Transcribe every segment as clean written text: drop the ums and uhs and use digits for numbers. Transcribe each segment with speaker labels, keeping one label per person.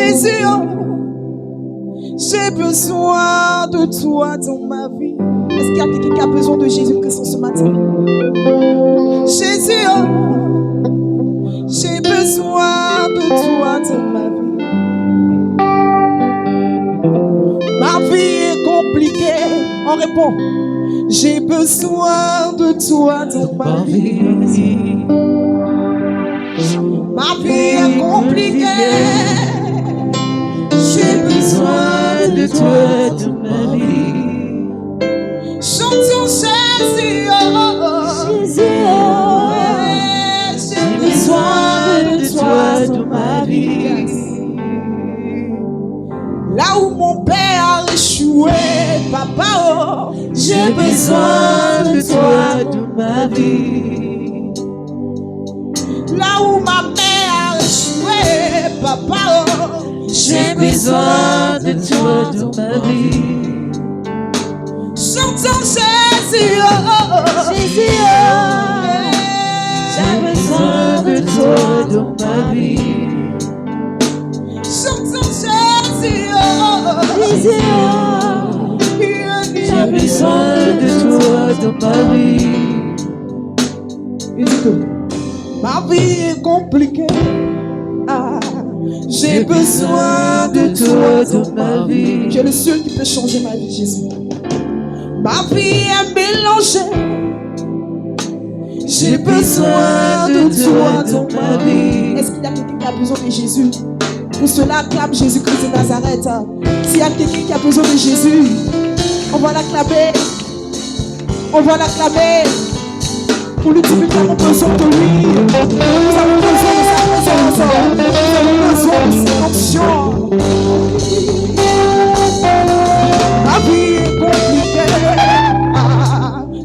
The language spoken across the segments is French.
Speaker 1: Jésus, oh, j'ai besoin de toi dans ma vie. Est-ce qu'il y a quelqu'un qui a besoin de Jésus-Christ ce matin? Jésus, oh, j'ai besoin de toi dans ma vie. Ma vie est compliquée. On répond. J'ai besoin de toi dans ma vie. Ma vie est compliquée. J'ai besoin de toi dans ma vie. Chantons Jésus, oh, Jésus, oh, j'ai besoin de toi dans ma vie. Là où mon père a échoué, papa, oh, j'ai besoin de toi dans ma vie. Là où ma mère a échoué, papa, oh, j'ai besoin de toi dans ma vie. Chantons Jésus, oh, Jésus, oh, j'ai besoin de toi dans ma vie. Chantons Jésus, oh, Jésus, oh, j'ai besoin de toi dans ma vie. Il dit que ma vie est compliquée. Ah, j'ai besoin de toi dans ma vie. Tu es le seul qui peut changer ma vie, Jésus. Ma vie est mélangée. J'ai besoin de toi dans ma vie. Est-ce qu'il y a quelqu'un qui a besoin de Jésus? Pour cela, acclame Jésus-Christ de Nazareth. S'il y a quelqu'un qui a besoin de Jésus, on va l'acclamer. On va l'acclamer. Pour lui dire que nous avons besoin de lui. Nous avons besoin de sa présence. Nous avons besoin de ses options. Ma vie est compliquée.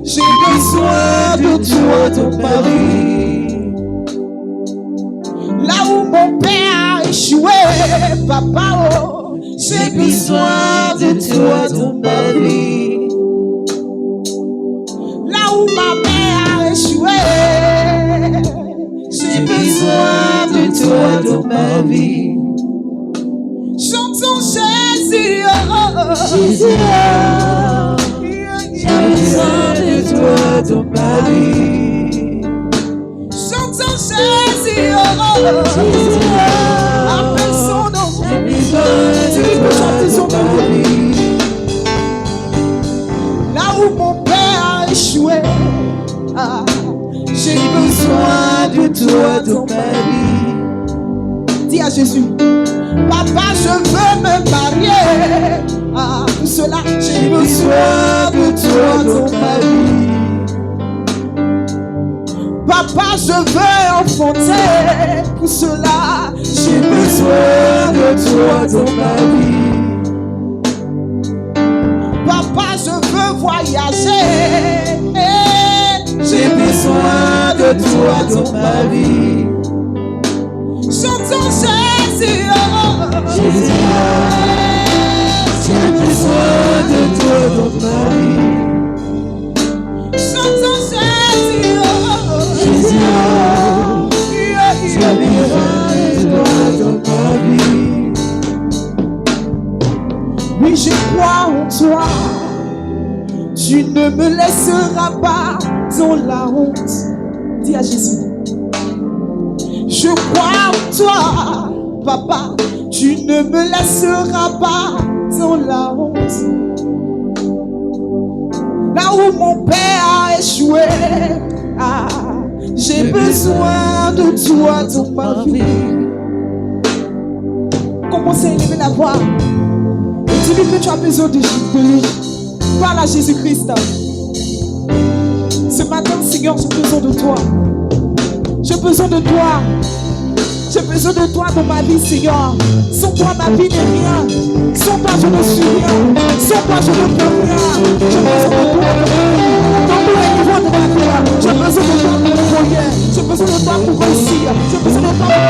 Speaker 1: J'ai besoin de toi dans ma vie. Là où mon père a échoué, papa, oh, j'ai besoin de toi dans ma vie. Là où ma mère a échoué, j'ai besoin de toi dans ma vie. Chantons Jésus, oh, Jésus, oh, j'ai besoin de toi dans ma vie. Chantons Jésus, oh, Jésus, oh, appelle son nom. J'ai besoin de toi dans ma vie. Là où mon père a échoué, ah, j'ai besoin de toi dans ma vie. Dis à Jésus, papa, je veux me marier. Ah, pour cela, j'ai besoin de toi dans ma vie. Papa, je veux enfanter. Pour cela, j'ai besoin de toi dans ma vie. Papa, je veux voyager. J'ai besoin de toi dans ma vie. Chantons Jésus, oh, Jésus, oh, j'ai besoin de toi dans ma vie. Chantons Jésus, oh, Jésus, oh, j'ai besoin de toi dans ma vie. Oui, je crois en toi. Tu ne me laisseras pas dans la honte. Dis à Jésus. Je crois en toi, papa. Tu ne me laisseras pas dans la honte. Là où mon père a échoué, ah, j'ai besoin de toi dans ma vie. Commencez à élever la voix. Et dis-lui que tu as besoin de lui. Parle à Jésus-Christ. Ce matin, Seigneur, j'ai besoin de toi. J'ai besoin de toi. J'ai besoin de toi dans ma vie, Seigneur. Sans toi, ma vie n'est rien. Sans toi, je ne suis rien. Sans toi, je ne peux rien. J'ai besoin de toi dans tous les niveaux de ma vie. J'ai besoin de toi pour voyer. J'ai besoin de toi pour réussir. J'ai besoin de toi pour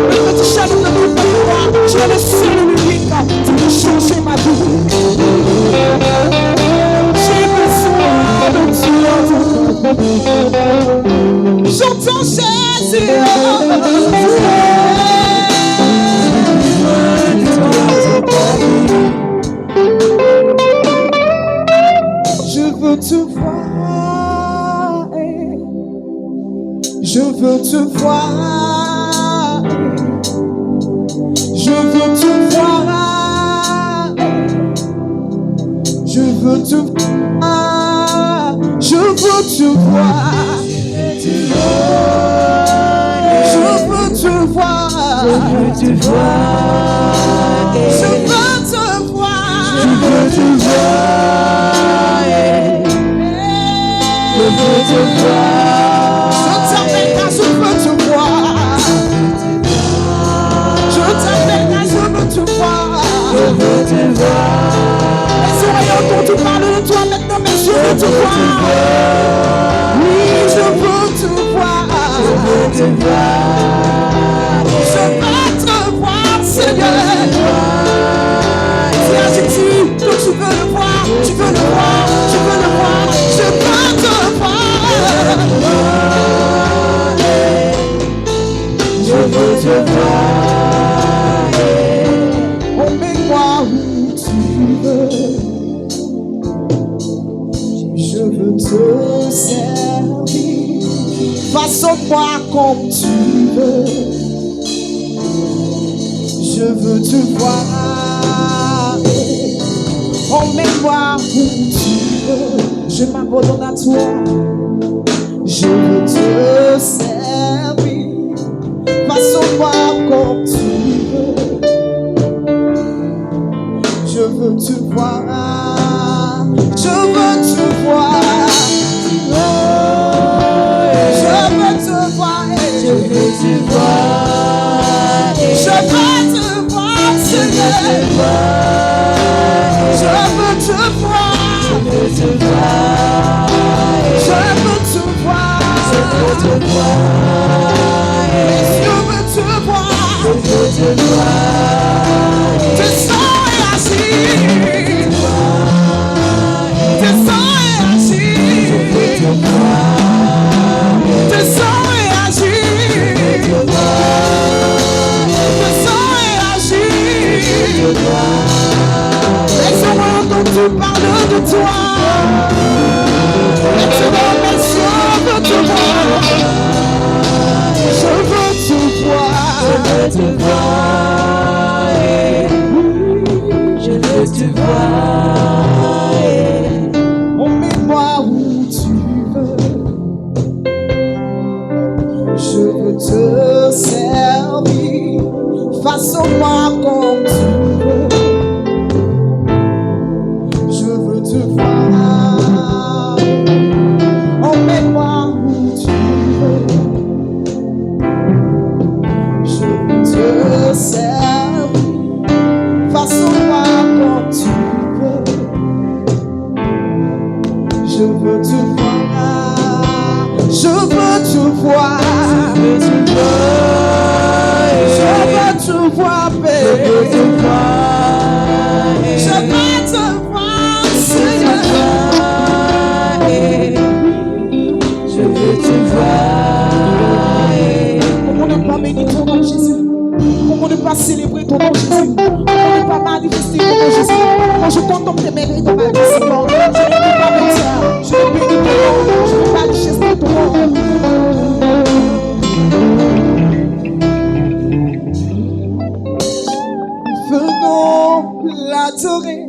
Speaker 1: le petit chameau de nous pour moi. Tu es le seul et l'unique qui peut changer ma vie. J'ai besoin de toi. J'entends Je veux te voir, je veux te voir, je veux te voir, je veux te voir, je veux te voir, je veux te voir, je veux te voir, je veux te voir, je veux te voir, je veux te voir, je t'appelle car je veux te voir, je t'appelle car je veux te voir, je veux te voir. Les oreilles entendent tu parles de toi maintenant, mais je veux te voir. Oui, je veux te voir, je veux te voir, je veux te voir, Seigneur. C'est à Jésus que tu veux le voir, tu veux le voir, tu veux le voir, je veux te voir. Je veux te voir. Emmène-moi où tu veux. Je veux te servir. Façonne-moi comme tu veux. Je veux te voir. Emmène-moi où tu veux. Je m'abandonne à toi. Je veux te servir. Façonne-moi comme tu veux. Je veux te voir. Je veux te voir. Je veux te voir. Je veux te voir. Je veux te voir, Seigneur. Je veux te voir. Je veux te voir. Je veux te voir. Je veux te voir. Je veux te voir. Je veux te voir. Tes sangs et agir. Tes sangs et agir. Je veux te voir. Tes sangs et agir. Je veux te voir. Tes sangs et agir. Je veux te voir. Les oreilles dont tu parles de toi. Maintenant, mes yeux veulent te voir. Je veux te voir. Je veux te voir. Je veux te voir. Emmène-moi où tu veux. Je veux te servir. Façonne-moi comme tu veux. Je veux te voir. Emmène-moi où tu veux. Je veux te servir. Façonne-moi comme tu veux. Je veux te voir. Je veux te voir. Je veux te voir. Je veux te voir. Je veux te voir, Seigneur. Je veux te voir. Comment ne pas bénir ton nom, Jésus? Comment ne pas célébrer ton nom, Jésus? Comment ne pas manifester ton nom, Jésus? Quand je contemple tes mérites dans ma vie, Seigneur, je ne peux pas me taire. Je ne bénis ton nom. Je ne peux pas manifester ton nom. Venons l'adorer.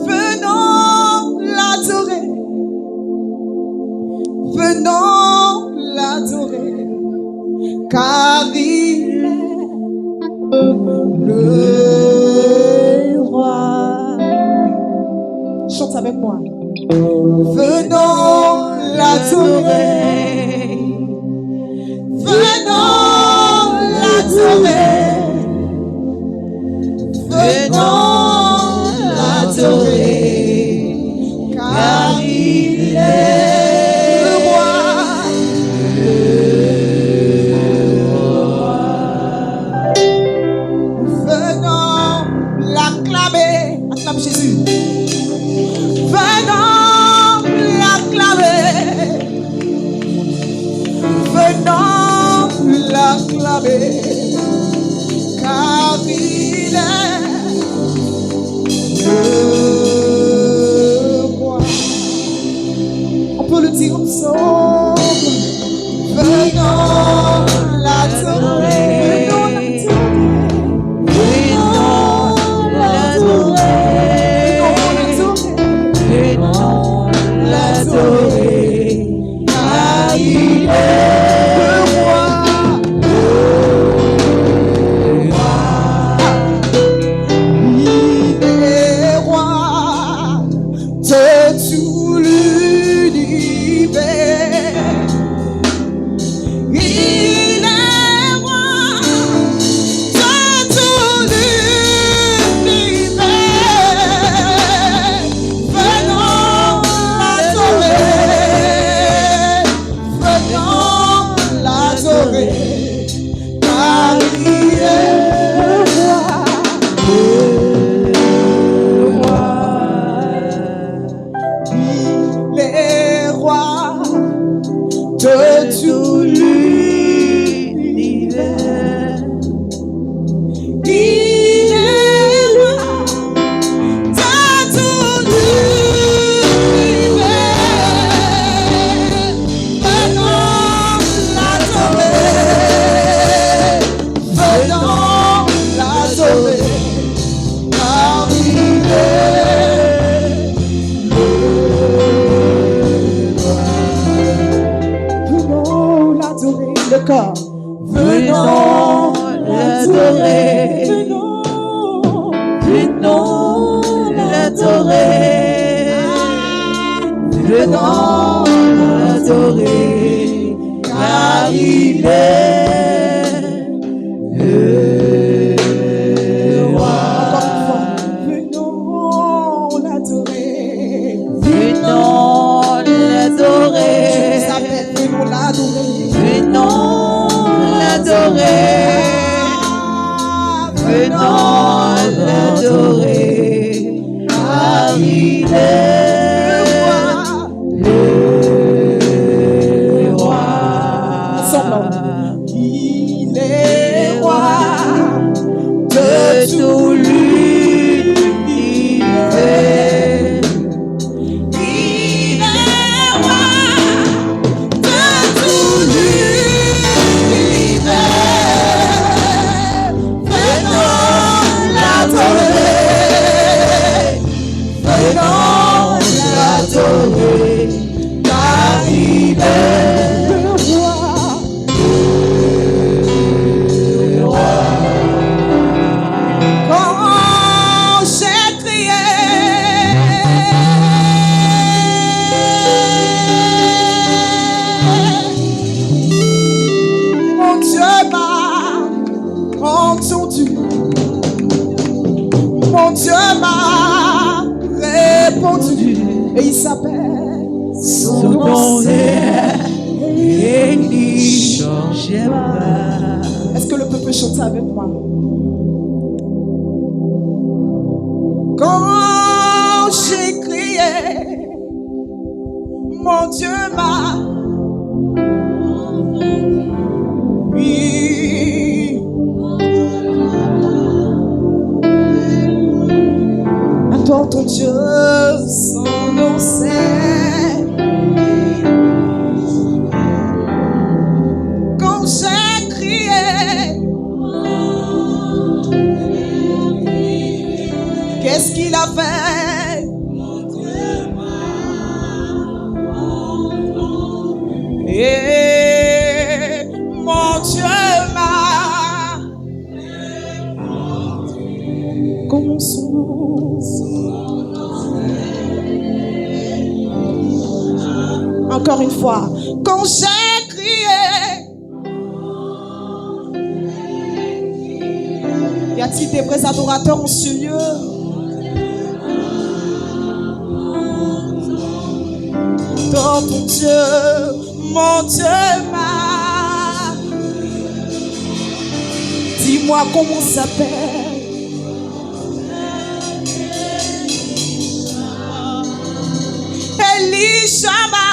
Speaker 1: Venons l'adorer. Venons l'adorer. Car il est le roi. Chante avec moi. Venons l'adorer. Venons l'adorer. Venons l'adorer. Car il est le roi. Venons l'acclamer. Acclame Jésus. Venons l'acclamer. venons l'acclamer, car il est le roi. On peut le dire ensemble. Venons l'adorer, venons l'adorer, venons l'adorer, car il est le roi, il est roi de tout l'univers. Il est roi de tout l'univers. Venons l'adorer, venons l'adorer, car il est le roi. Il est roi de tout l'univers. Il est roi de tout l'univers. Venons l'adorer, venons l'adorer, car il est venons l'adorer, le corps. Venons l'adorer, venons l'adorer, venons l'adorer, car il est le roi. Venons l'adorer, venons l'adorer, venons l'adorer, venons l'adorer, venons l'adorer, car il est le roi. Il est roi de tout l'univers. Il est roi de tout l'univers. Venons l'adorer, venons l'adorer, car il est le roi. Quand j'ai crié, mon Dieu m'a entendu, mon Dieu m'a répondu, et il s'appelle son nom est Elishama. Est-ce que le peuple peut chanter avec moi? Quand j'ai crié, mon Dieu m'a oui. Adore ton Dieu, son nom c'est. Quand j'ai crié, qu'est-ce qu'il a fait? Et mon Dieu m'a. Comment son nom? Encore une fois. Quand j'ai crié, y a-t-il des vrais adorateurs en ce lieu? Dans ton Dieu, mon Dieu m'a. Dis-moi comment ça s'appelle. Elishama.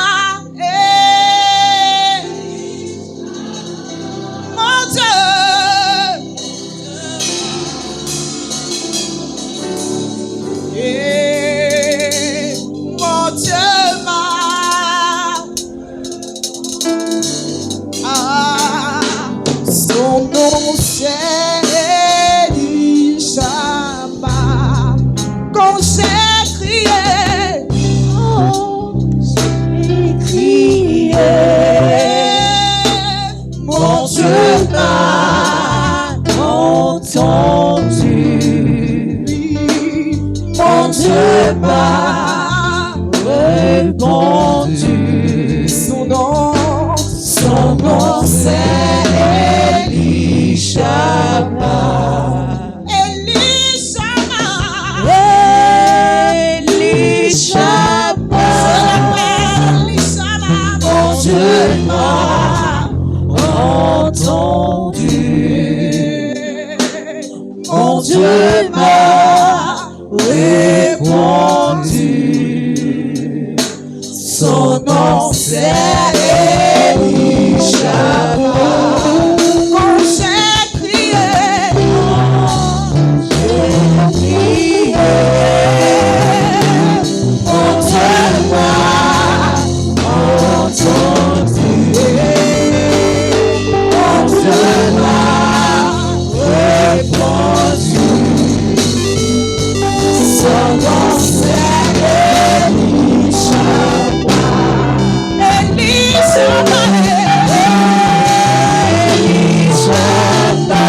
Speaker 1: c'est Elishama. Quand j'ai crié, j'ai crié, mon Dieu m'a entendu. Mon Dieu m'a répondu. Son nom c'est Elishama. Elishama. Elishama. Elishama. Mon Dieu m'a entendu. Mon Dieu m'a répondu. Son nom c'est Elishama. Quand j'ai crié, mon Dieu m'a entendu. Mon Dieu m'a répondu. Son nom c'est Elishama. Elishama.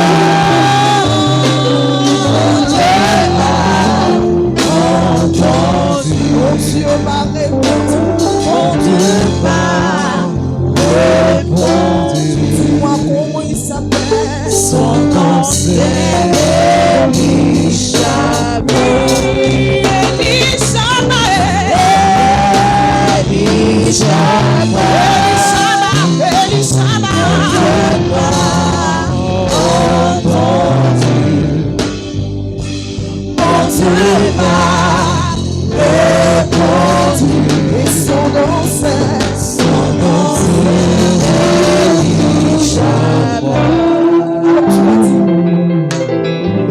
Speaker 1: Dieu m'a répondu. Mon Dieu m'a répondu. Dis-moi comment il s'appelle. Son nom c'est Elishama. Elishama. Elishama. Elishama. Mon Dieu m'a répondu. Et son nom c'est Elishama.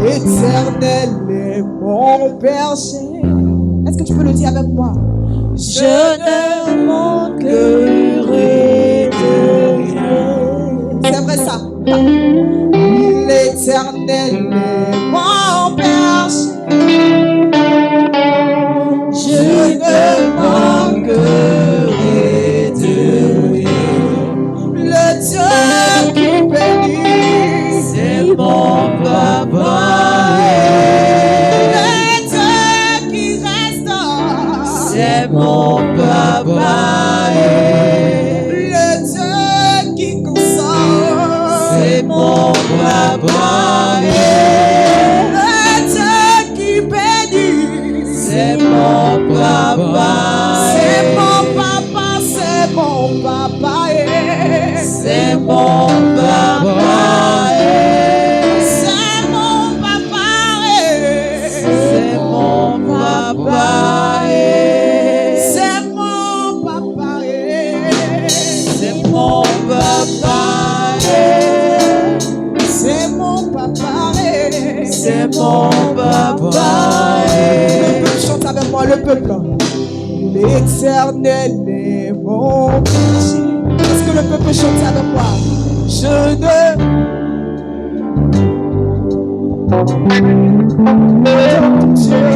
Speaker 1: L'Éternel est mon berger. Est-ce que tu peux le dire avec moi? Je ne manquerai de rien. C'est vrai ça. L'Éternel est mon berger. Je ne manquerai de rien. Le Dieu qui bénit, c'est mon papa. Le Dieu qui restaure, c'est mon papa. Le Dieu qui console, c'est mon papa. Le Dieu qui bénit, c'est mon papa. C'est mon papa, c'est mon papa. C'est mon papa. C'est mon papa. C'est mon papa. C'est mon papa. C'est mon papa. C'est mon papa. C'est mon papa. Le peuple chante avec moi, le peuple. L'Éternel est mon berger. Est-ce que le peuple chante avec moi? Je ne Dieu,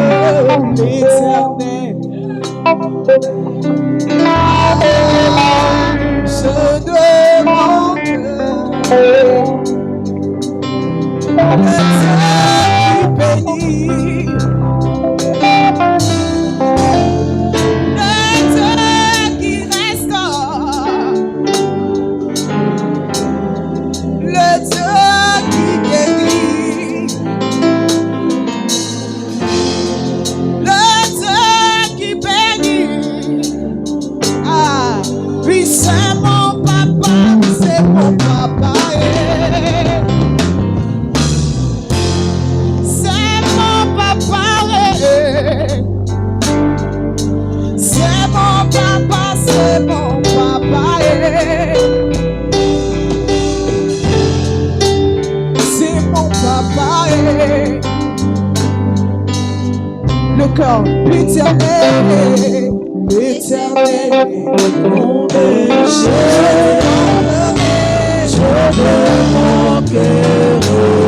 Speaker 1: l'Éternel. Je demande le Dieu qui bénit. Le Dieu qui restaure. Le Dieu qui guérit. Le Dieu qui bénit. Ah, oui, c'est mon papa, c'est mon papa. C'est mon papa. C'est mon papa, c'est mon papa. C'est mon papa. Le corps, l'Éternel, l'Éternel est mon berger. Je ne manquerai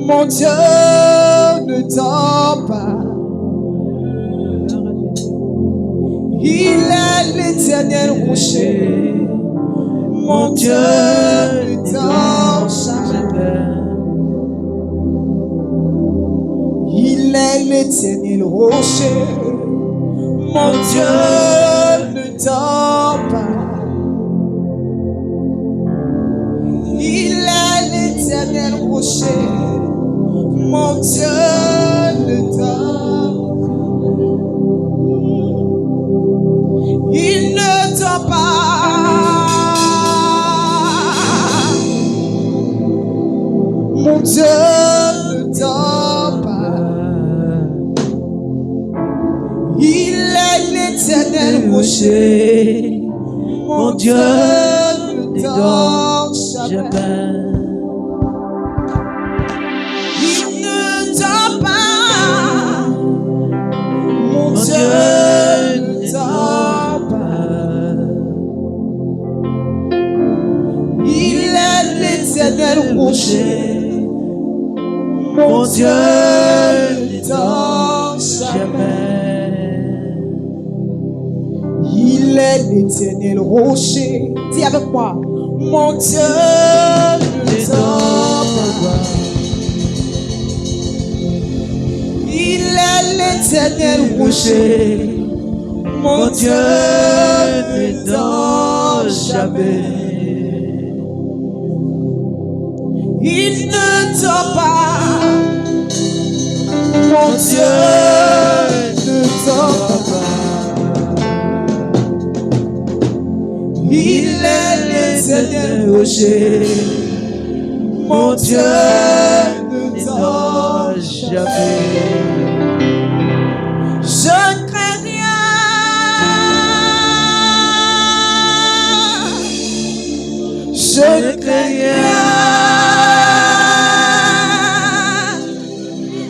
Speaker 1: Mon Dieu ne dort pas. Il est l'éternel rocher. Mon Dieu ne dort jamais. Il est l'éternel rocher. Mon Dieu ne dort pas. Il est l'éternel rocher. Mon Dieu ne dort pas. Il ne dort pas. Mon Dieu ne dort pas. Il est l'éternel rocher. Mon Dieu ne dort jamais. Il ne dort pas. Mon Dieu ne dort pas. Il est l'éternel rocher. Mon Dieu ne dort jamais. Il est l'éternel rocher. Dis avec moi. Mon Dieu ne dort pas. Il est l'éternel rocher. Mon Dieu ne dort jamais. Il ne dort pas. Mon Dieu ne dort pas. Il est l'éternel rocher. Mon Dieu ne dort jamais. Je ne crains rien. Je ne crains rien.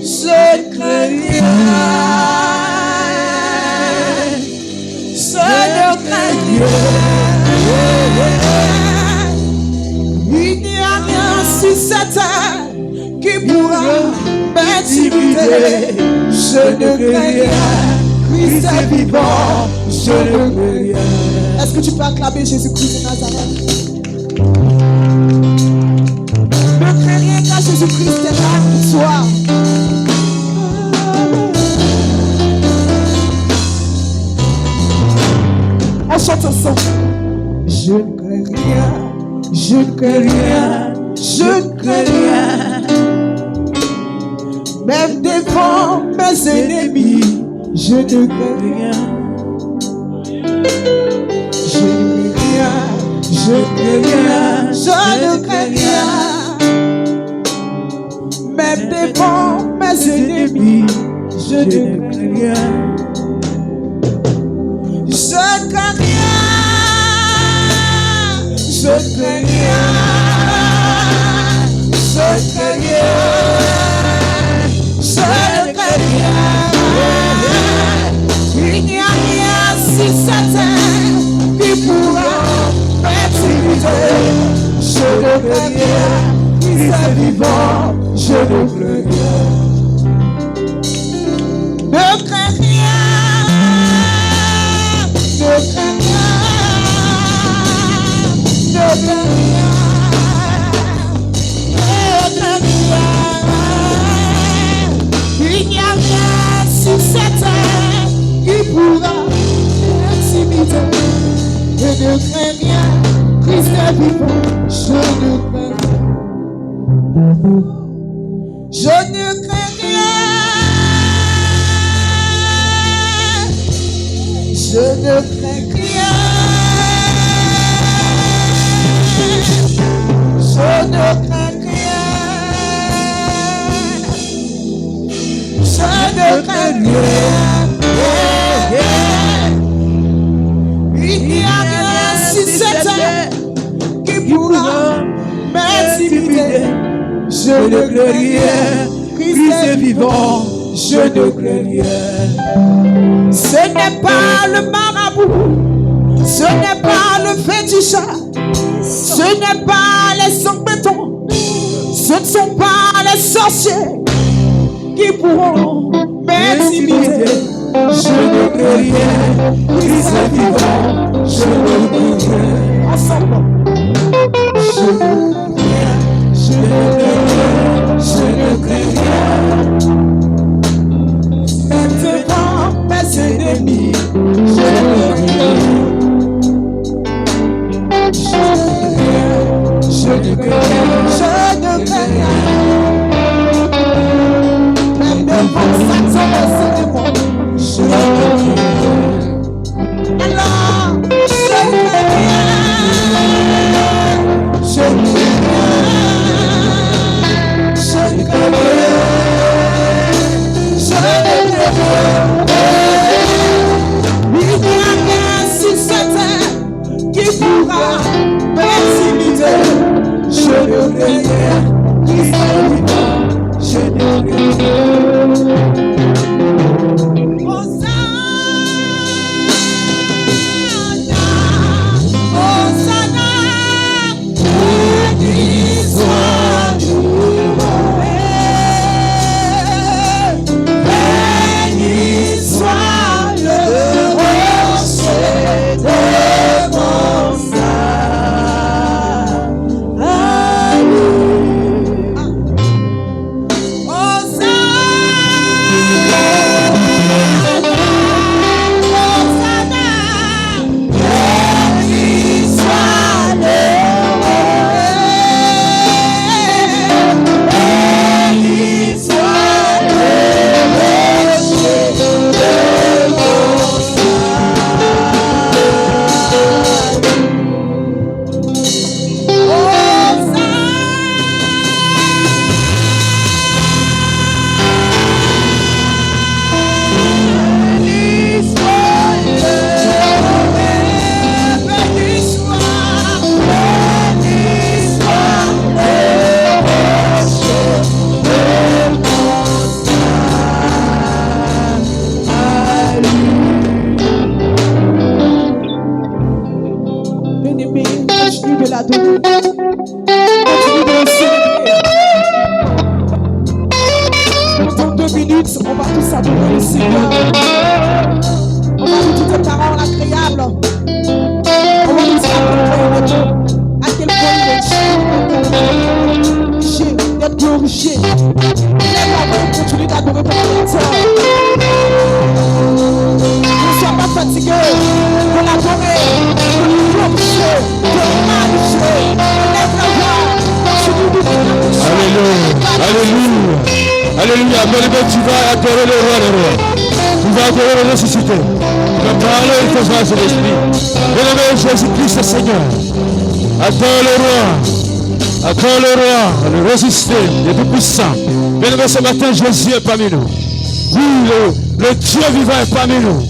Speaker 1: Je ne crains rien. Je ne crains rien. Il n'y a rien sur cette terre qui pourra m'intimider. Je ne crains rien. Christ est vivant. Je ne crains rien. Est-ce que tu peux acclamer Jésus-Christ de Nazareth? Ne crains rien car Jésus-Christ est là pour toi. On chante ensemble. Je ne crains rien, je ne crains rien, je ne crains rien. Même devant mes ennemis, je ne crains rien. Je ne crains rien, je ne crains rien, je ne crains rien. Même devant mes ennemis, je ne crains rien. Je ne crains rien. Je ne crains rien, je ne crains rien, je ne crains rien. Il n'y a rien sur cette terre qui pourra m'intimider. Je ne crains rien, il est vivant, je ne crains rien. Ne crains rien, ne crains rien. Ne crains rien, ne crains rien. Il n'y a rien sur cette terre qui pourra m'intimider. Je ne crains rien, Christ est vivant. Je ne crains rien. Je ne crains rien. Je ne crains rien. Je ne crains rien. Je ne crains rien. Il n'y a rien sur cette terre qui pourra m'intimider. Je ne crains rien. Christ est vivant. Je ne crains rien. Ce n'est pas le marabout. Ce n'est pas le féticheur. Ce n'est pas les sangs béton. Ce Ce ne sont pas les sorciers qui pourront m'intimider. Je ne peux rien, Christ est vivant. Je ne peux rien. Ensemble. Je ne peux rien, je ne peux rien, je ne peux rien. Même devant mes ennemis, je ne peux rien. Je ne peux rien, je ne peux rien. Même devant Satan, mes ennemis, je ne peux rien. Alors, je ne peux rien. Je ne peux rien. Je ne peux rien. Je ne peux rien. Il n'y a rien sur cette terre qui pourra m'intimider. Je ne peux rien. Christ est vivant. Je ne peux rien.
Speaker 2: Alléluia, bien-aimé, tu vas adorer le roi des rois. Tu vas adorer le ressuscité. Tu vas parler de tes phrases de l'esprit. Bien-aimé, Jésus-Christ est Seigneur. Adore le roi. Adore le roi, le ressuscité, le tout-puissant. Bien-aimé, ce matin, Jésus est parmi nous. Oui, le Dieu vivant est parmi nous.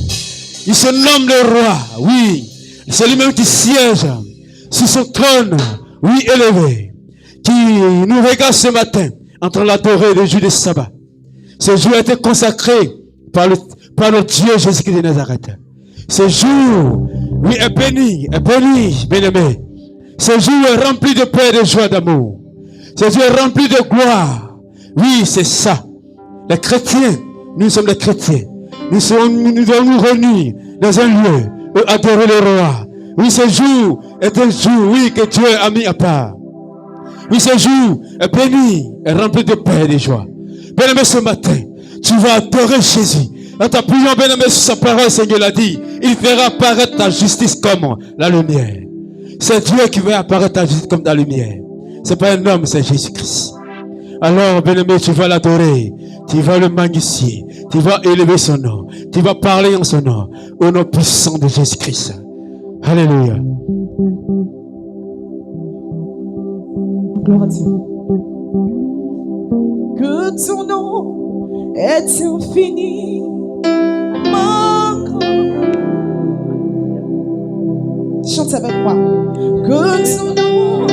Speaker 2: Il se nomme le roi. Oui, c'est lui-même qui siège sur son trône. Oui, élevé. Qui nous regarde ce matin en train d'adorer le jour du sabbat. Ce jour a été consacré par notre Dieu Jésus-Christ de Nazareth. Ce jour, oui, est béni, bien-aimé. Ce jour est rempli de paix, de joie, d'amour. Ce jour est rempli de gloire. Oui, c'est ça. Les chrétiens, nous sommes des chrétiens. Nous devons nous réunir dans un lieu pour adorer le roi. Oui, ce jour est un jour, oui, que Dieu a mis à part. Oui, ce jour est béni, est rempli de paix et de joie. Bien-aimé, ce matin, tu vas adorer Jésus. En t'appuyant, bien-aimé, sur sa parole, Seigneur l'a dit, il fera apparaître ta justice comme la lumière. C'est Dieu qui va apparaître ta justice comme la lumière. C'est pas un homme, c'est Jésus-Christ. Alors, bien-aimé, tu vas l'adorer. Tu vas le magnifier. Tu vas élever son nom. Tu vas parler en son nom. Au nom puissant de Jésus-Christ. Alléluia.
Speaker 1: Gloire à Dieu. Que ton nom est infini, mon grand. Chante avec moi. Que ton nom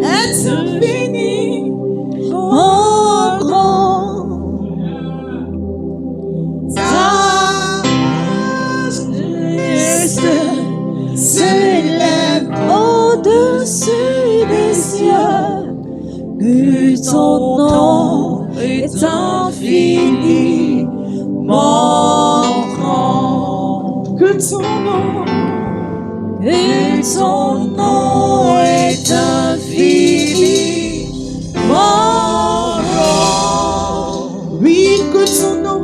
Speaker 1: est infini, mon grand. Ta justice s'élève au-dessus des cieux. Que est infiniment grand. Que ton nom est infiniment grand. Oui, que ton nom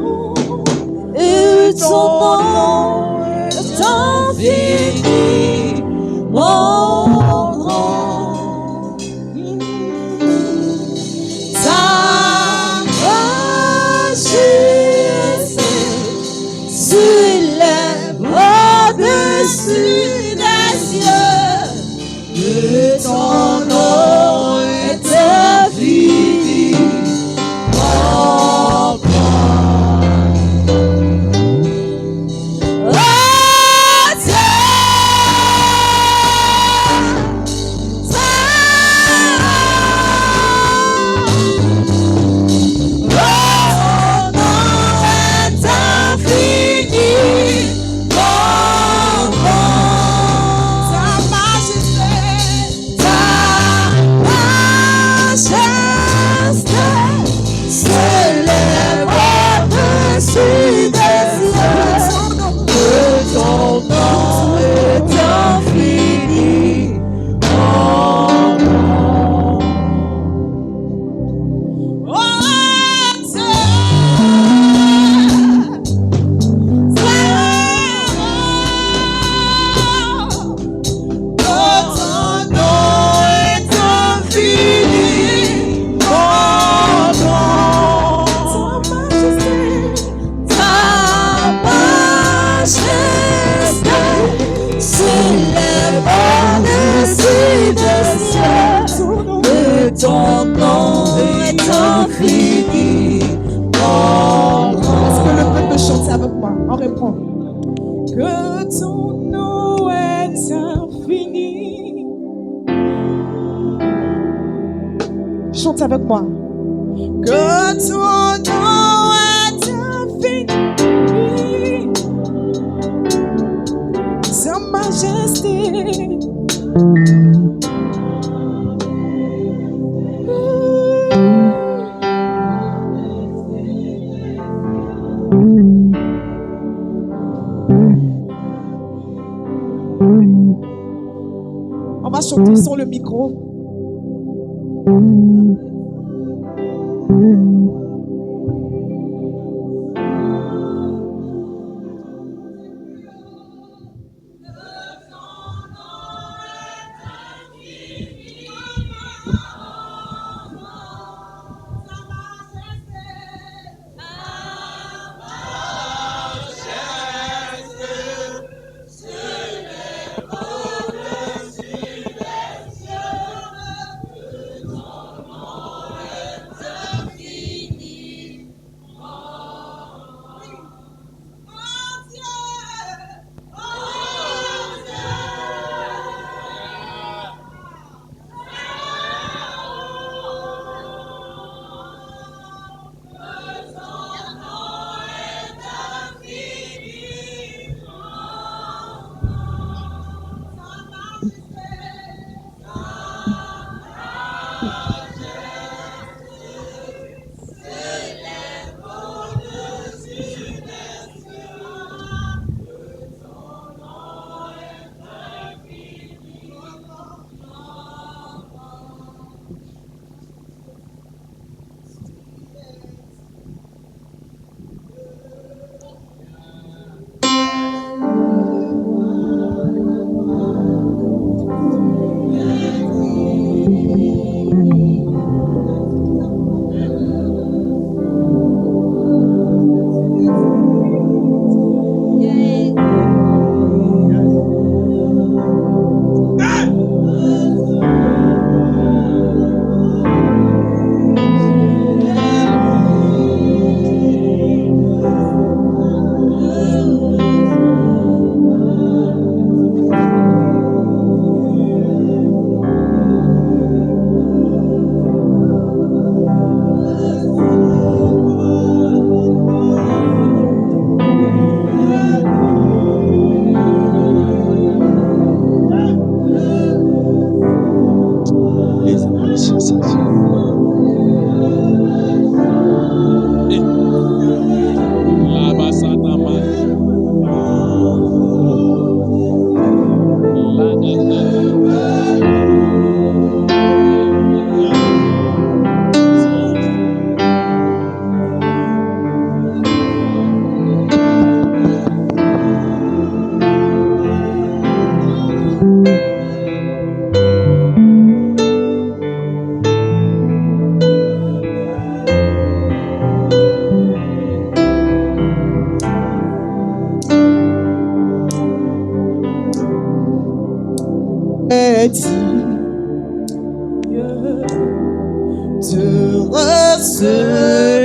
Speaker 1: est infiniment grand. Ta majesté s'élève au-dessus des cieux. Que ton nom est infiniment grand. Oh Dieu, ton nom est infiniment grand. Est-ce que le peuple peut chanter avec moi? On répond. Que ton nom est infini. Chante avec moi. Que ton nom est infini. Sa majesté. On va chanter sur le micro.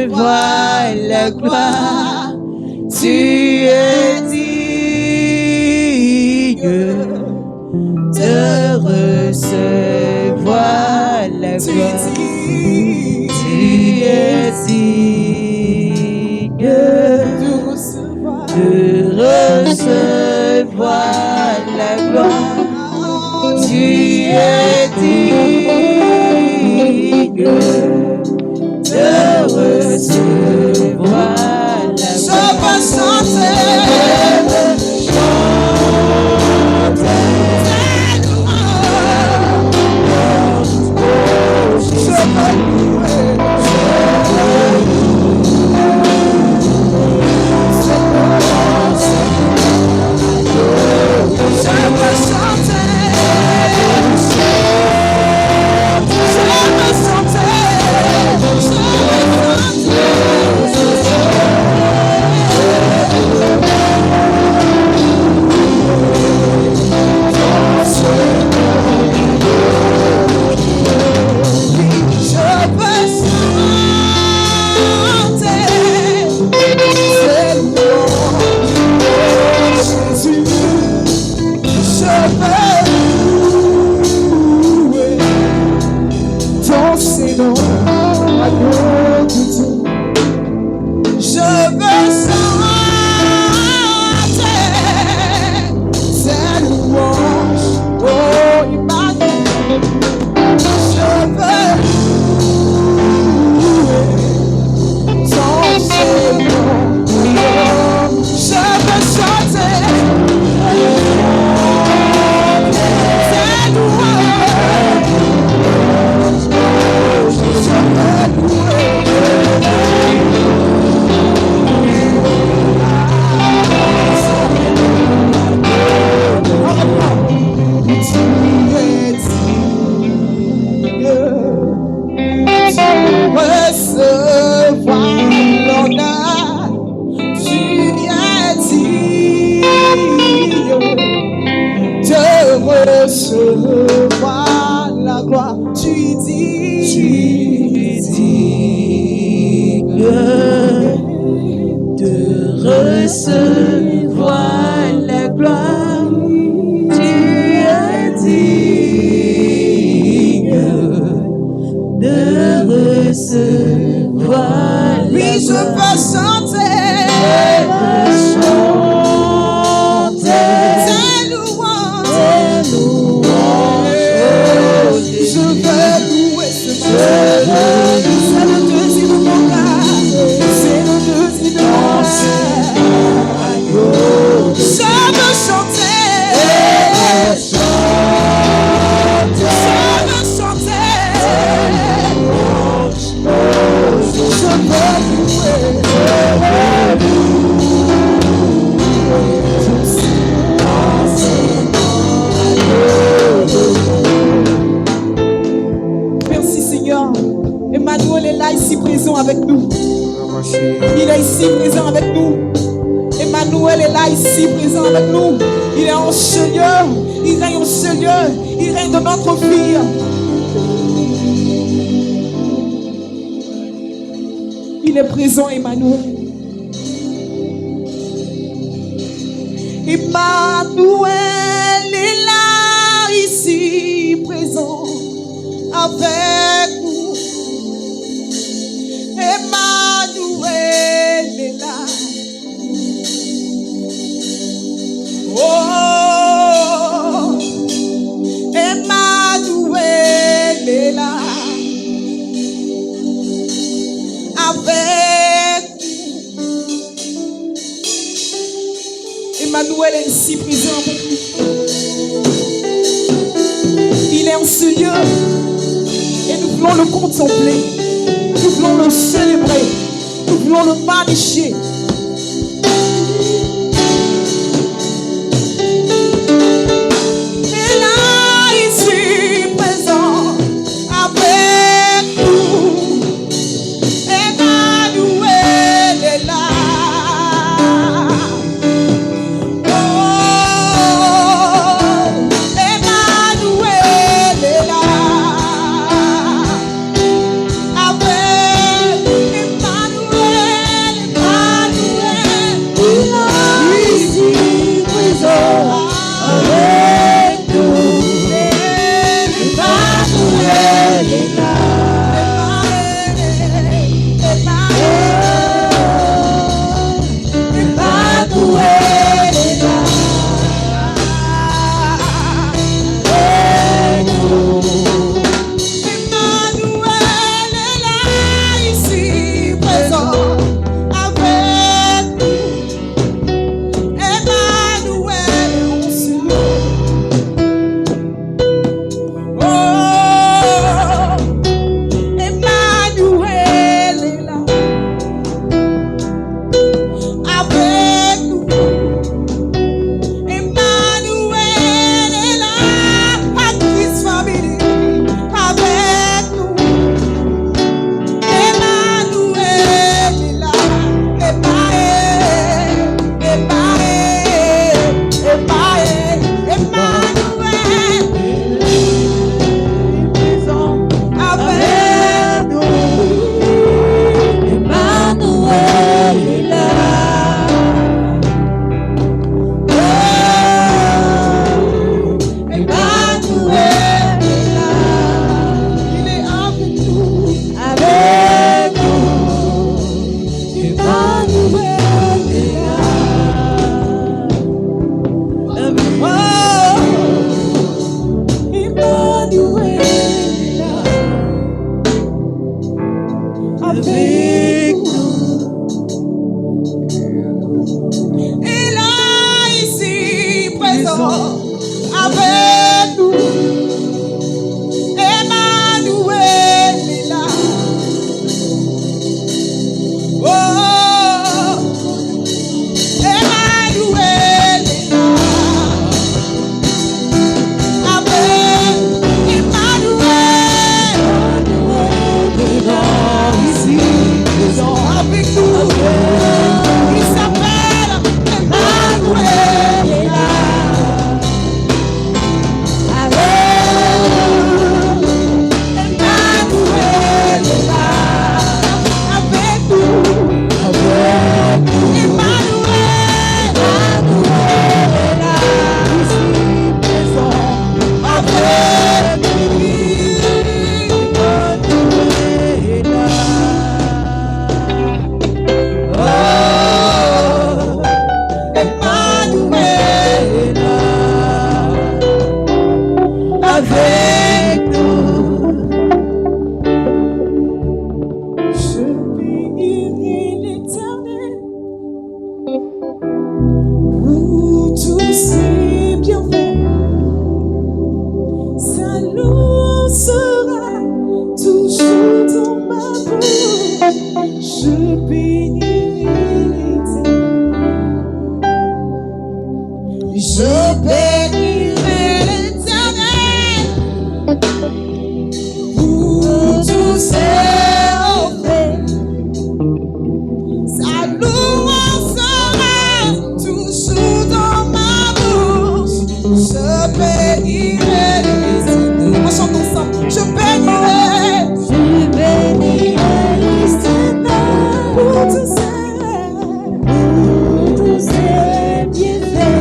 Speaker 1: recevoir la gloire. Tu es digne de recevoir la gloire. Tu es digne de recevoir la gloire. Tu es digne de recevoir la gloire. Je peux chanter. Recevoir la gloire, tu dis de recevoir la gloire, tu es digne de recevoir la gloire. Oui, je peux chanter. Emmanuel est là ici présent avec nous. Il est ici présent avec nous. Emmanuel est là ici présent avec nous. Il est en ce lieu. Il règne en ce lieu. Il règne dans notre vie. Il est présent, Emmanuel. Emmanuel est là ici présent avec nous. Emmanuel est là. Oh, Emmanuel est là. Avec nous. Emmanuel est ici présent avec nous. Il est en ce lieu. Et nous voulons le contempler. Nous voulons le célébrer. Nous voulons le magnifier. Et là, ici, présent, avec nous. Emmanuel est là. Oh, Emmanuel est là. Avec Emmanuel. bénis l'Éternel pour tous ses bienfaits. Sa louange sera toujours dans ma bouche. Je bénirai l'Éternel. Je bénirai l'Éternel pour tous ses bienfaits. Sa louange sera toujours dans ma bouche. Je bénirai l'Éternel. On chante ensemble. Je bénirai l'Éternel pour tous ses bienfaits.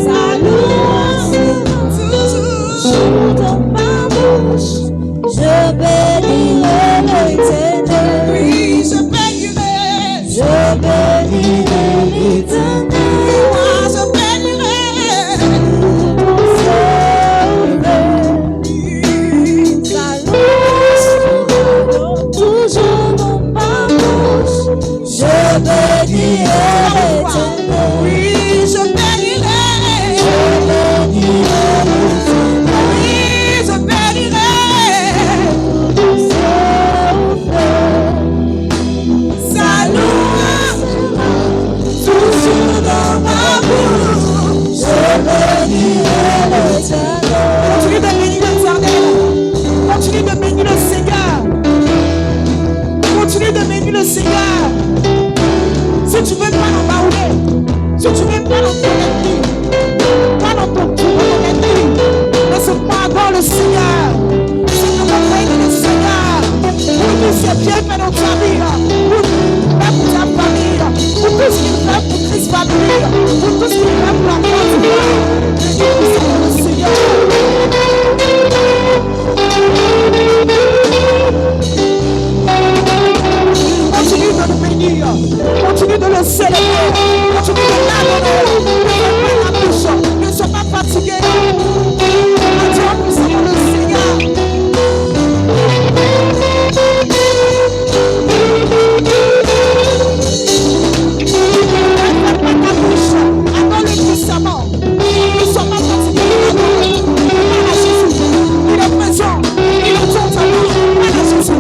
Speaker 1: Sa louange sera toujours dans ma bouche. Je bénirai l'Éternel. Oui, je bénirai l'Éternel. Moi, je bénirai sa louange sera toujours dans ma bouche. Je bénirai l'Éternel. Oui, je bénirai l'Éternel. Oui, je bénirai sa louange sera toujours dans ma bouche. Je bénirai l'Éternel. Continue de bénir l'Éternel. Continue de bénir le Seigneur. Continue de bénir le Seigneur. Si tu veux pas l'embarrer, si tu veux pas l'embarrer, pas dans ton tour, laisse-moi avoir le Seigneur. C'est de bénir le Seigneur. Pour tout ce bien fait dans ta vie, pour ta famille, pour tout ce qu'il fait pour Christ famille, pour tout ce qu'il fait pour la foi du Père. Bénis le Seigneur. Continue de le bénir, continue de le célébrer, continue de l'adorer. Ne sois pas la bouche, ne sois pas fatigué. Adieu puissamment le Seigneur. Ne ferme pas ta bouche, adore-le puissamment. Ne sois pas fatigué, adore-le. Parle à Jésus, il est présent, il entend ta voix. Parle à Jésus.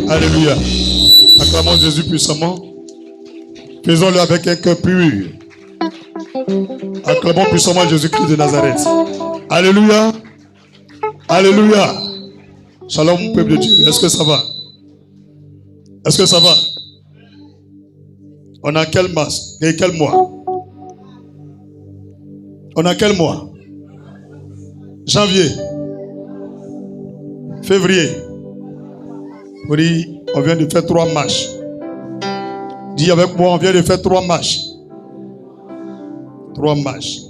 Speaker 2: Alléluia. Acclamons Jésus puissamment. Faisons-le avec un cœur pur. Acclamons puissamment Jésus-Christ de Nazareth. Alléluia. Alléluia. Shalom, peuple de Dieu. Est-ce que ça va? Est-ce que ça va? On a quel masse? Et quel mois? On a quel mois? Janvier. Février. Oui, on vient de faire 3 marches.
Speaker 3: Dis avec moi, on vient de faire 3 marches. 3 marches.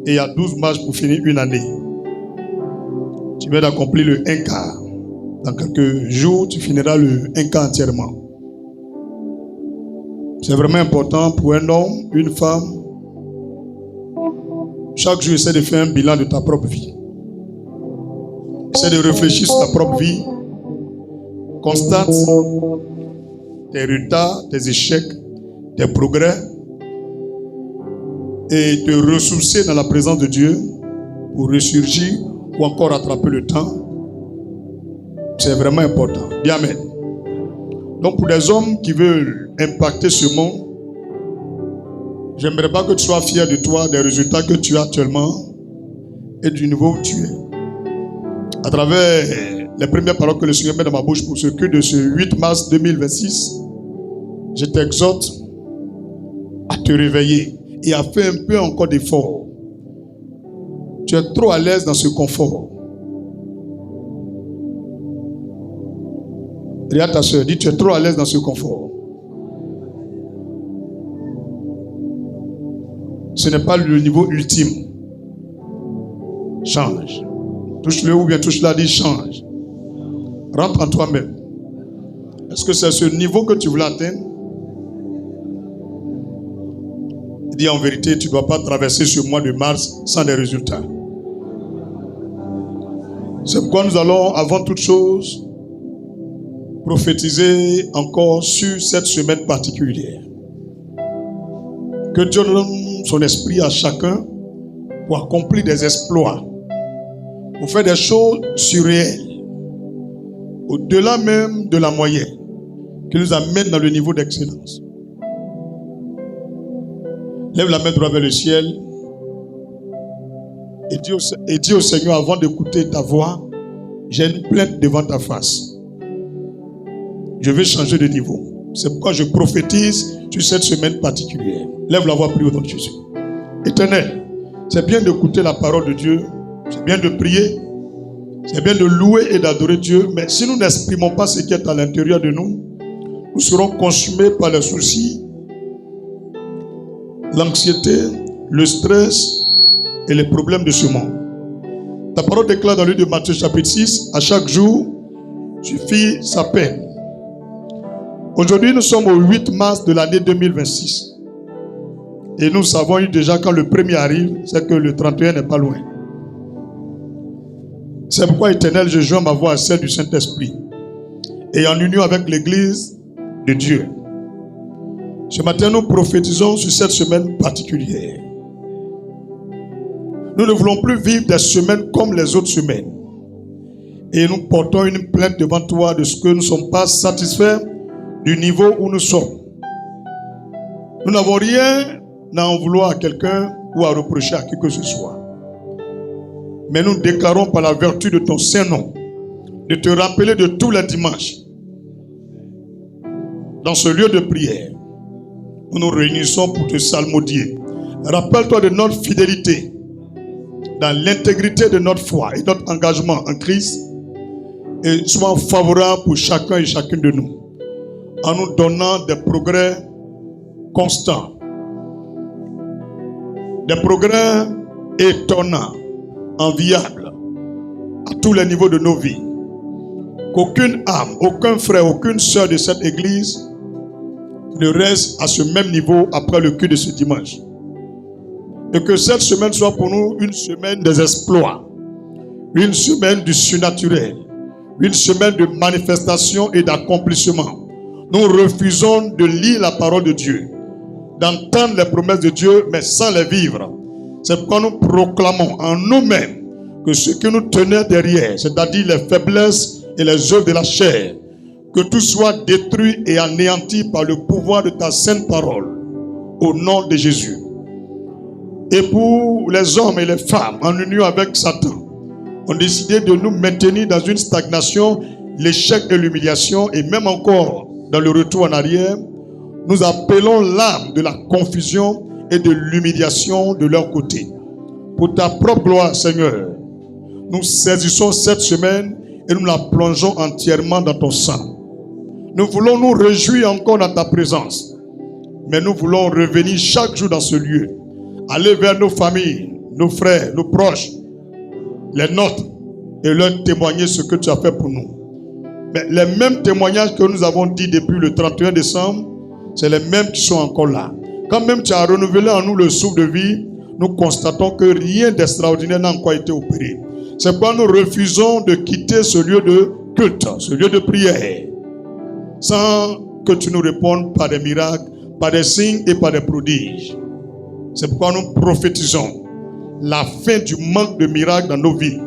Speaker 3: Et il y a 12 marches pour finir une année. Tu viens d'accomplir le 1 quart. Dans quelques jours, tu finiras le 1 quart entièrement. C'est vraiment important pour un homme, une femme. Chaque jour, essaie de faire un bilan de ta propre vie. Essaie de réfléchir sur ta propre vie. Constate tes retards, tes échecs, tes progrès. Et te ressourcer dans la présence de Dieu pour ressurgir ou encore rattraper le temps. C'est vraiment important. Bien, amen. Donc pour des hommes qui veulent impacter ce monde, j'aimerais pas que tu sois fier de toi, des résultats que tu as actuellement et du niveau où tu es. À travers les premières paroles que le Seigneur met dans ma bouche pour ce culte de ce 8 mars 2026, je t'exhorte à te réveiller et à faire un peu encore d'effort. Tu es trop à l'aise dans ce confort. Regarde ta soeur, dis tu es trop à l'aise dans ce confort. Ce n'est pas le niveau ultime. Change. Touche-le ou bien touche-la, dis change. Rentre en toi-même. Est-ce que c'est ce niveau que tu voulais atteindre? Dis en vérité, tu ne dois pas traverser ce mois de mars sans des résultats. C'est pourquoi nous allons, avant toute chose, prophétiser encore sur cette semaine particulière. Que Dieu donne son esprit à chacun pour accomplir des exploits, pour faire des choses surréelles, au-delà même de la moyenne, qui nous amène dans le niveau d'excellence. Lève la main droite vers le ciel et dis au Seigneur, avant d'écouter ta voix, j'ai une plainte devant ta face. Je veux changer de niveau. C'est pourquoi je prophétise sur cette semaine particulière. Lève la voix, prie au nom de Jésus. Éternel, c'est bien d'écouter la parole de Dieu, c'est bien de prier, c'est bien de louer et d'adorer Dieu, mais si nous n'exprimons pas ce qui est à l'intérieur de nous, nous serons consumés par les soucis, l'anxiété, le stress et les problèmes de ce monde. Ta parole déclare dans le livre de Matthieu chapitre 6, à chaque jour suffit sa peine. Aujourd'hui, nous sommes au 8 mars de l'année 2026. Et nous savons déjà quand le premier arrive, c'est que le 31 n'est pas loin. C'est pourquoi, Éternel, je joins ma voix à celle du Saint-Esprit. Et en union avec l'Église de Dieu. Ce matin, nous prophétisons sur cette semaine particulière. Nous ne voulons plus vivre des semaines comme les autres semaines. Et nous portons une plainte devant toi de ce que nous ne sommes pas satisfaits du niveau où nous sommes. Nous n'avons rien à en vouloir à quelqu'un ou à reprocher à qui que ce soit. Mais nous déclarons par la vertu de ton Saint-Nom de te rappeler de tous les dimanches dans ce lieu de prière. Nous nous réunissons pour te psalmodier. Rappelle-toi de notre fidélité dans l'intégrité de notre foi et notre engagement en Christ et sois favorable pour chacun et chacune de nous en nous donnant des progrès constants, des progrès étonnants, enviables à tous les niveaux de nos vies. Qu'aucune âme, aucun frère, aucune sœur de cette église ne reste à ce même niveau après le culte de ce dimanche. Et que cette semaine soit pour nous une semaine des exploits, une semaine du surnaturel, une semaine de manifestation et d'accomplissement. Nous refusons de lire la parole de Dieu, d'entendre les promesses de Dieu, mais sans les vivre. C'est pourquoi nous proclamons en nous-mêmes que ce que nous tenons derrière, c'est-à-dire les faiblesses et les œuvres de la chair, que tout soit détruit et anéanti par le pouvoir de ta sainte parole, au nom de Jésus. Et pour les hommes et les femmes en union avec Satan, ont décidé de nous maintenir dans une stagnation, l'échec et l'humiliation, et même encore dans le retour en arrière, nous appelons l'âme de la confusion et de l'humiliation de leur côté. Pour ta propre gloire, Seigneur, nous saisissons cette semaine et nous la plongeons entièrement dans ton sang. Nous voulons nous réjouir encore dans ta présence. Mais nous voulons revenir chaque jour dans ce lieu. Aller vers nos familles, nos frères, nos proches, les nôtres, et leur témoigner ce que tu as fait pour nous. Mais les mêmes témoignages que nous avons dit depuis le 31 décembre, c'est les mêmes qui sont encore là. Quand même tu as renouvelé en nous le souffle de vie, nous constatons que rien d'extraordinaire n'a encore été opéré. C'est pourquoi nous refusons de quitter ce lieu de culte, ce lieu de prière, sans que tu nous répondes par des miracles, par des signes et par des prodiges. C'est pourquoi nous prophétisons la fin du manque de miracles dans nos vies,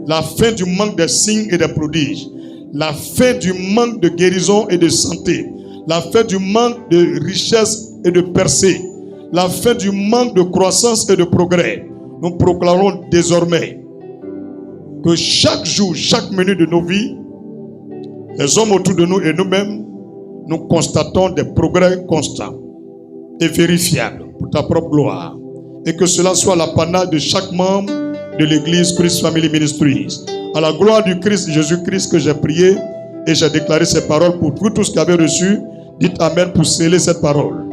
Speaker 3: la fin du manque de signes et de prodiges, la fin du manque de guérison et de santé, la fin du manque de richesse et de percée, la fin du manque de croissance et de progrès. Nous proclamons désormais que chaque jour, chaque minute de nos vies, les hommes autour de nous et nous-mêmes, nous constatons des progrès constants et vérifiables pour ta propre gloire. Et que cela soit l'apanage de chaque membre de l'église Christ Family Ministries. À la gloire du Christ Jésus-Christ que j'ai prié et j'ai déclaré ces paroles pour vous tous qui avez reçu. Dites Amen pour sceller cette parole.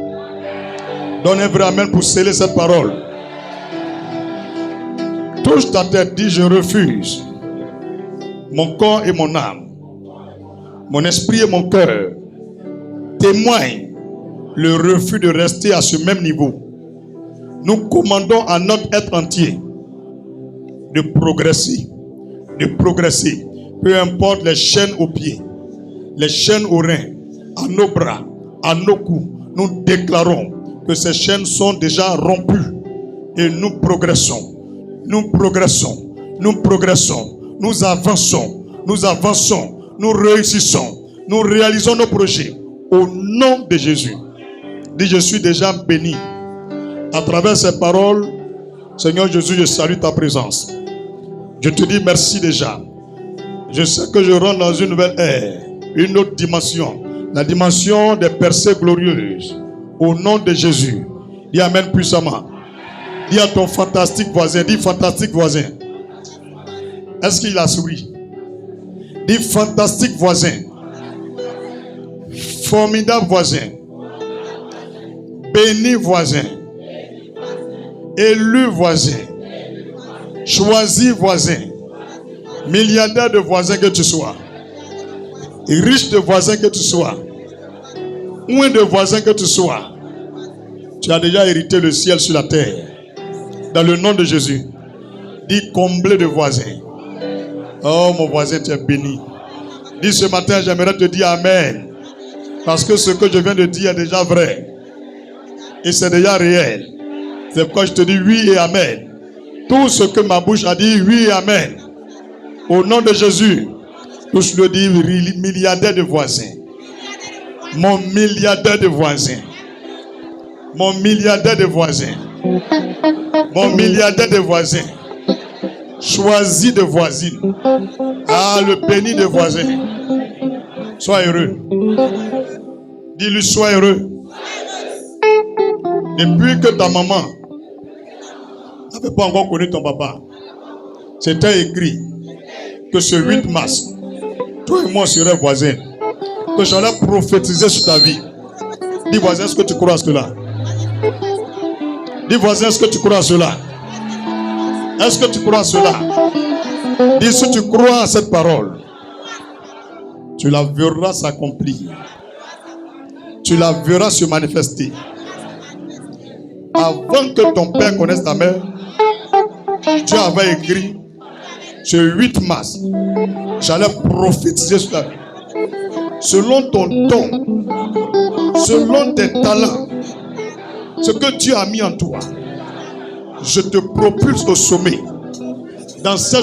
Speaker 3: Donnez un vrai Amen pour sceller cette parole. Touche ta tête, dis je refuse. Mon corps et mon âme, mon esprit et mon cœur témoignent le refus de rester à ce même niveau. Nous commandons à notre être entier de progresser, peu importe les chaînes aux pieds, les chaînes aux reins, à nos bras, à nos coups. Nous déclarons que ces chaînes sont déjà rompues et nous progressons, nous avançons, nous réussissons, nous réalisons nos projets au nom de Jésus. Dis je suis déjà béni. À travers ces paroles, Seigneur Jésus, je salue ta présence. Je te dis merci déjà. Je sais que je rentre dans une nouvelle ère, une autre dimension, la dimension des percées glorieuses. Au nom de Jésus, dis Amen puissamment. Dis à ton fantastique voisin, dis fantastique voisin. Est-ce qu'il a souri? Dis fantastique voisin. Formidable voisin. Béni voisin. Élu voisin. Choisi voisin. Milliardaire de voisins que tu sois. Riche de voisins que tu sois. Moins de voisins que tu sois. Tu as déjà hérité le ciel sur la terre. Dans le nom de Jésus. Dis comblé de voisins. Oh mon voisin, tu es béni. Dis ce matin, j'aimerais te dire Amen. Parce que ce que je viens de dire est déjà vrai. Et c'est déjà réel. C'est pourquoi je te dis oui et Amen. Tout ce que ma bouche a dit, oui et Amen. Au nom de Jésus, tous le disent milliardaire de voisins. Mon milliardaire de voisins. Mon milliardaire de voisins. Mon milliardaire de voisins. Choisi de voisine. Ah, le béni de voisins. Sois heureux. Dis-lui, sois heureux. Depuis que ta maman n'avait pas encore connu ton papa, c'était écrit que ce 8 mars, toi et moi serons voisins. Que j'allais prophétiser sur ta vie. Dis voisin, est-ce que tu crois à cela? Dis voisin, est-ce que tu crois à cela? Est-ce que tu crois à cela? Dis si tu crois à cette parole, tu la verras s'accomplir. Tu la verras se manifester. Avant que ton père connaisse ta mère, Dieu avait écrit ce 8 mars, j'allais prophétiser sur ta vie. Selon ton don, selon tes talents, ce que Dieu a mis en toi, je te propulse au sommet. Dans cette